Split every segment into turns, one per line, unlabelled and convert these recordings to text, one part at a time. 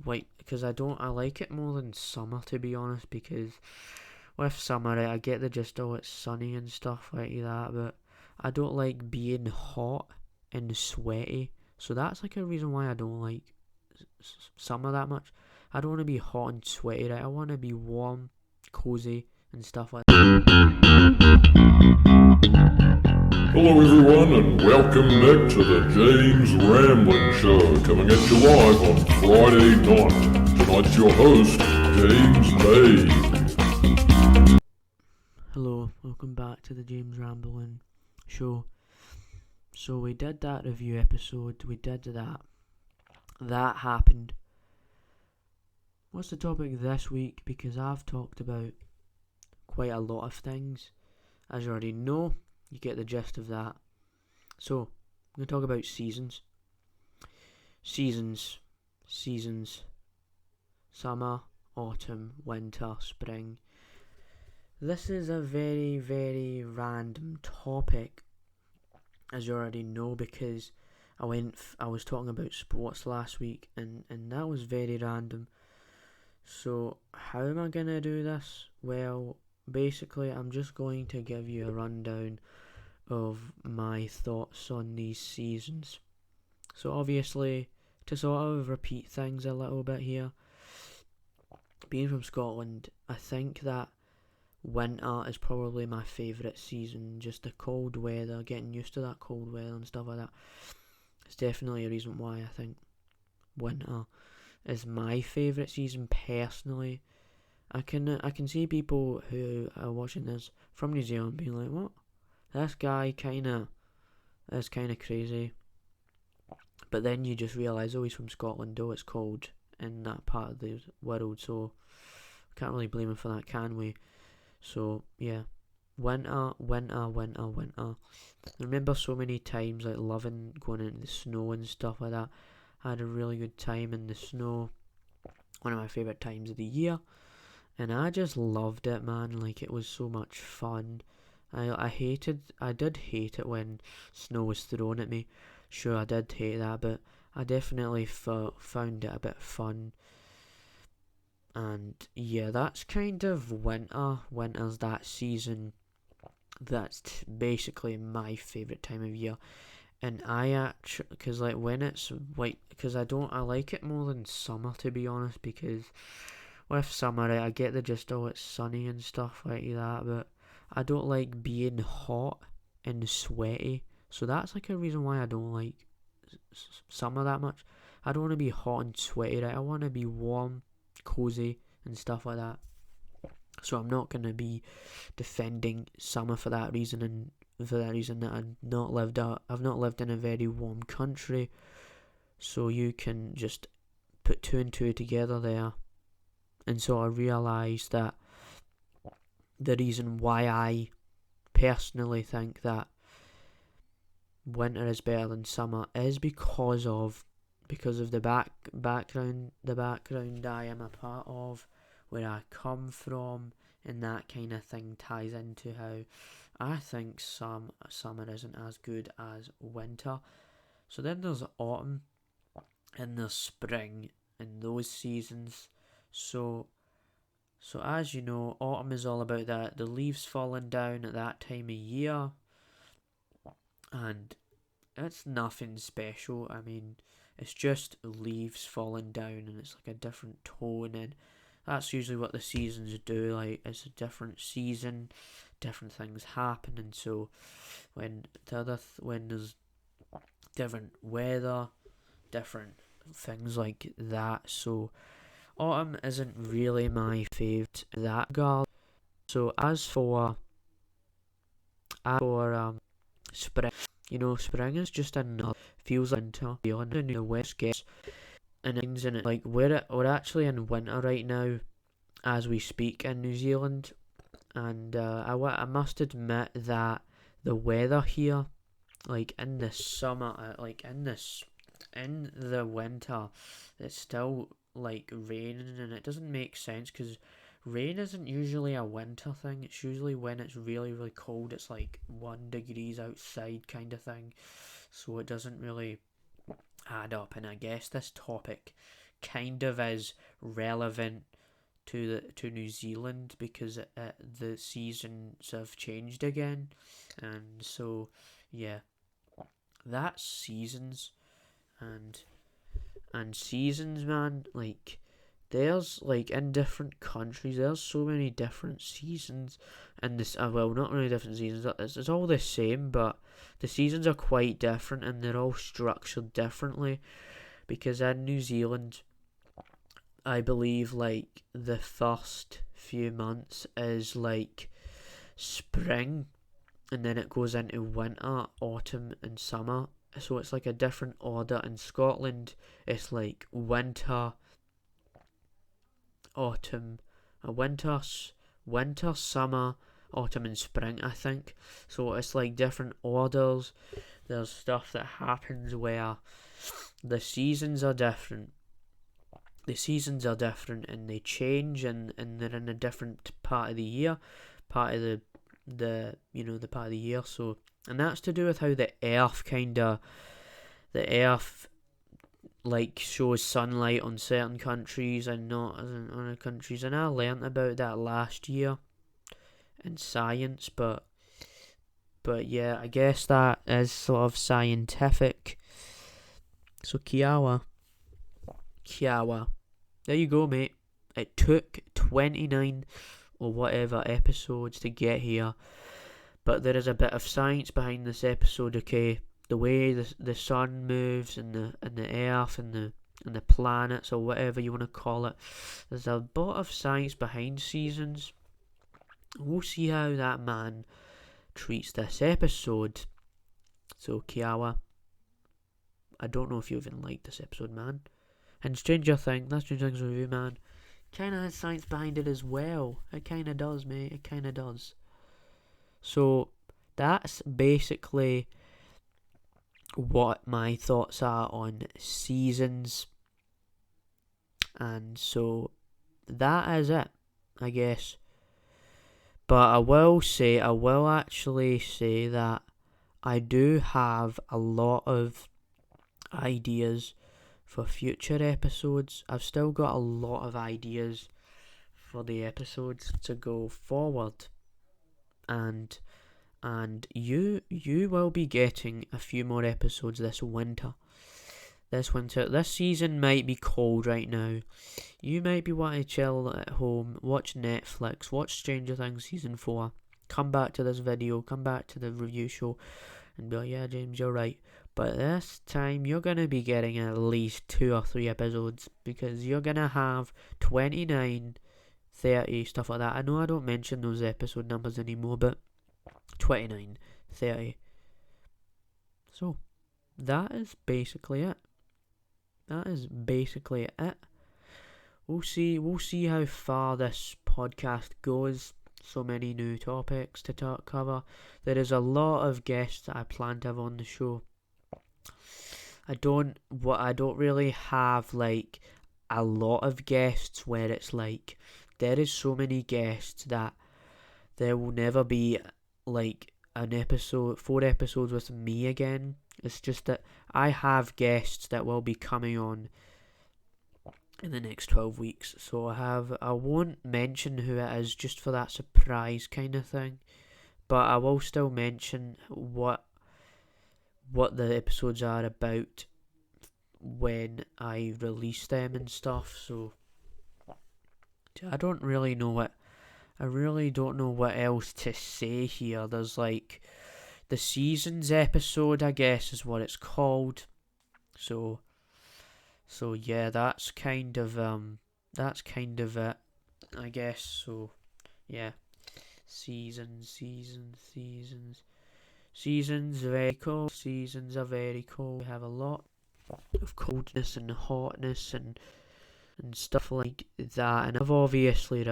like, because I like it more than summer, to be honest, because with summer, I get the gist, oh, it's sunny and stuff like that, but I don't like being hot and sweaty, so that's like a reason why I don't like summer that much. I don't want to be hot and sweaty, right? I want to be warm, cozy, and stuff like
Hello everyone and welcome back to the James Rambling Show, coming at you live on Friday night. Tonight's your host, James Bay.
Hello, welcome back to the James Rambling Show. So we did that review episode, we did that. That happened. What's the topic this week? Because I've talked about quite a lot of things. As you already know, you get the gist of that. So, I'm going to talk about seasons. Seasons. Summer, autumn, winter, spring. This is a very, very random topic, as you already know, because I was talking about sports last week, and that was very random. So, how am I going to do this? Well, basically, I'm just going to give you a rundown of my thoughts on these seasons. So obviously, to sort of repeat things a little bit here, being from Scotland, I think that winter is probably my favourite season. Just the cold weather, getting used to that cold weather and stuff like that. It's definitely a reason why I think winter is my favourite season personally. I can see people who are watching this from New Zealand being like, what? This guy is kind of crazy. But then you just realise, oh, he's from Scotland, oh, it's cold in that part of the world, so can't really blame him for that, can we? So, yeah. Winter. I remember so many times, like, loving going into the snow and stuff like that. I had a really good time in the snow. One of my favourite times of the year. And I just loved it, man. Like, it was so much fun. I did hate it when snow was thrown at me. Sure, I did hate that, but I definitely found it a bit fun. And yeah, that's kind of winter. Winter's that season. That's basically my favourite time of year. And because like when it's like, because I like it more than summer, to be honest, because with summer, I get the gist, oh, it's sunny and stuff like that, but I don't like being hot and sweaty, so that's like a reason why I don't like summer that much. I don't want to be hot and sweaty, right? I want to be warm, cozy, and stuff like that. So I'm not going to be defending summer for that reason, and for that reason that I've not lived in a very warm country, so you can just put two and two together there. And so I realised that the reason why I personally think that winter is better than summer is because of the background I am a part of, where I come from, and that kind of thing ties into how I think summer isn't as good as winter. So then there's autumn and there's spring and those seasons. So as you know, autumn is all about that, the leaves falling down at that time of year, and it's nothing special. I mean, it's just leaves falling down, and it's like a different tone, and that's usually what the seasons do. Like, it's a different season, different things happen, and so when there's different weather, different things like that. So autumn isn't really my favourite that girl. So as for spring, spring is just another, feels like winter, feeling in the west gets, and things in it, like we're actually in winter right now as we speak in New Zealand, and I must admit that the weather here, like in the summer, in the winter, it's still like raining, and it doesn't make sense because rain isn't usually a winter thing. It's usually when it's really, really cold. It's like 1 degrees outside kind of thing. So it doesn't really add up. And I guess this topic kind of is relevant to New Zealand because the seasons have changed again, and so yeah, that's seasons. And seasons, man, like there's like in different countries there's so many different seasons, and this well, not really different seasons, it's all the same, but the seasons are quite different and they're all structured differently, because in New Zealand I believe like the first few months is like spring, and then it goes into winter, autumn and summer. So it's like a different order. In Scotland it's like winter, autumn, winter, summer, autumn and spring, I think. So it's like different orders. There's stuff that happens where the seasons are different. And they change, and they're in a different part of the year, part of the part of the year. So, and that's to do with how the earth like shows sunlight on certain countries and not on other countries. And I learnt about that last year in science, but yeah, I guess that is sort of scientific. So Kiawa. There you go, mate. It took 29 or whatever episodes to get here, but there is a bit of science behind this episode, okay? The way the sun moves and the earth and the planets, or whatever you want to call it. There's a lot of science behind seasons. We'll see how that man treats this episode. So Kiawa, I don't know if you even liked this episode, man. And Stranger Things review, man, kind of has science behind it as well. It kind of does, mate. It kind of does. So that's basically what my thoughts are on seasons. And so that is it, I guess. But I will actually say that I do have a lot of ideas for future episodes. I've still got a lot of ideas for the episodes to go forward, and you will be getting a few more episodes this winter. This season might be cold right now. You might be wanting to chill at home, watch Netflix, watch Stranger Things season 4, come back to this video, come back to the review show, and be like, yeah, James, you're right. But this time you're going to be getting at least 2 or 3 episodes, because you're going to have 29, 30, stuff like that. I know I don't mention those episode numbers anymore, but 29, 30. So, that is basically it. We'll see how far this podcast goes. So many new topics to cover. There is a lot of guests that I plan to have on the show. I don't really have like a lot of guests where it's like there is so many guests that there will never be like an episode, 4 episodes with me again. It's just that I have guests that will be coming on in the next 12 weeks. So I won't mention who it is just for that surprise kind of thing. But I will still mention what the episodes are about when I release them and stuff. So I really don't know what else to say here. There's like the seasons episode, I guess, is what it's called. So yeah, that's kind of it, I guess. So yeah, seasons, very cold. Seasons are very cold. We have a lot of coldness and hotness and stuff like that. And I've obviously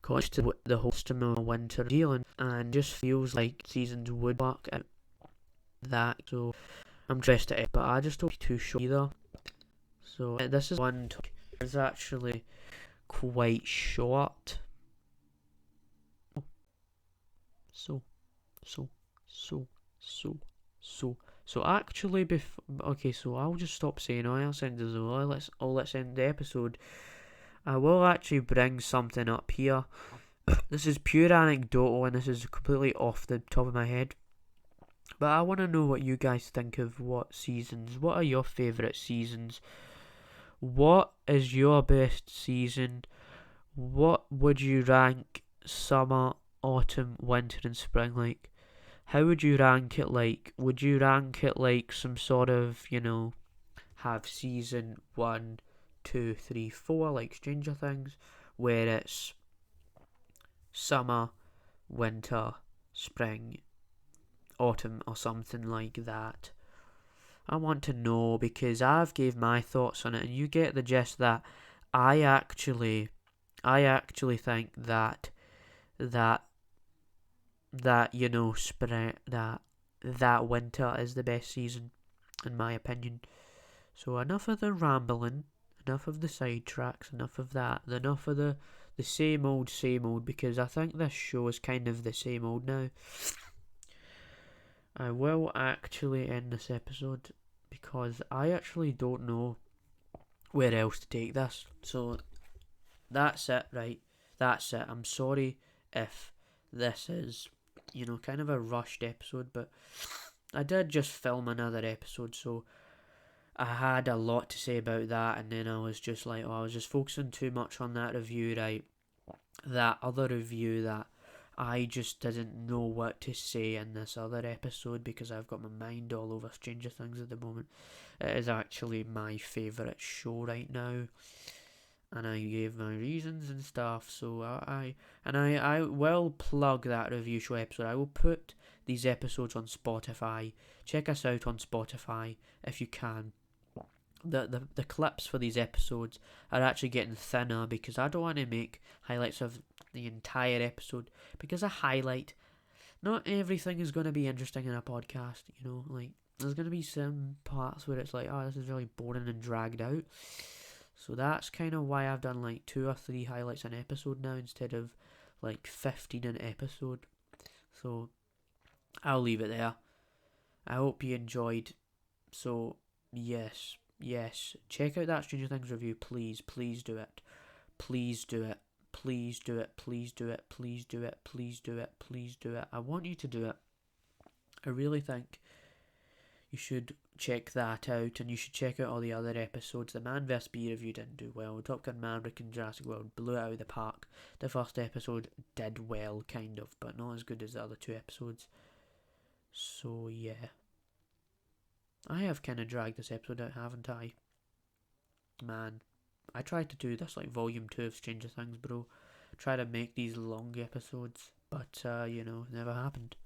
got to the whole system of winter in New Zealand, and just feels like seasons would work out that. So I'm dressed at it, but I just don't be too sure either. So this is one talk. It's actually quite short. So So actually, okay, so I'll just stop saying I'll end as well. Let's end the episode. I will actually bring something up here. This is pure anecdotal and this is completely off the top of my head. But I want to know what you guys think of what seasons. What are your favourite seasons? What is your best season? What would you rank summer, autumn, winter and spring like? How would you rank it like? Would you rank it like some sort of, have season 1, 2, 3, 4 like Stranger Things, where it's summer, winter, spring, autumn or something like that? I want to know because I've gave my thoughts on it and you get the gist that I actually think that spring that winter is the best season in my opinion. So enough of the rambling, enough of the sidetracks, enough of that, enough of the same old, because I think this show is kind of the same old now. I will actually end this episode because I actually don't know where else to take this. So that's it, right? That's it. I'm sorry if this is, kind of a rushed episode, but I did just film another episode, so I had a lot to say about that, and then I was just like, I was just focusing too much on that review, right? That other review that I just didn't know what to say in this other episode because I've got my mind all over Stranger Things at the moment. It is actually my favourite show right now, and I gave my reasons and stuff. So I will plug that review show episode. I will put these episodes on Spotify. Check us out on Spotify if you can. The clips for these episodes are actually getting thinner because I don't want to make highlights of the entire episode, because a highlight, not everything is going to be interesting in a podcast, like there's going to be some parts where it's like, oh, this is really boring and dragged out. So that's kind of why I've done like 2 or 3 highlights an episode now instead of like 15 an episode. So I'll leave it there. I hope you enjoyed. So yes, check out that Stranger Things review, please do it. Please do it. Please do it. Please do it. Please do it. Please do it. Please do it. I want you to do it. I really think you should check that out, and you should check out all the other episodes. The Man vs. Bee review didn't do well. Top Gun Maverick and Jurassic World blew it out of the park. The first episode did well, kind of, but not as good as the other 2 episodes. So yeah, I have kind of dragged this episode out, haven't I? Man, I tried to do this like volume 2 of Stranger Things, bro. Try to make these long episodes, but never happened.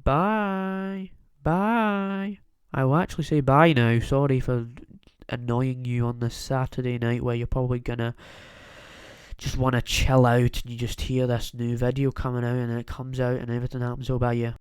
Bye. I will actually say bye now. Sorry for annoying you on this Saturday night where you're probably gonna just want to chill out and you just hear this new video coming out and it comes out and everything happens all by you.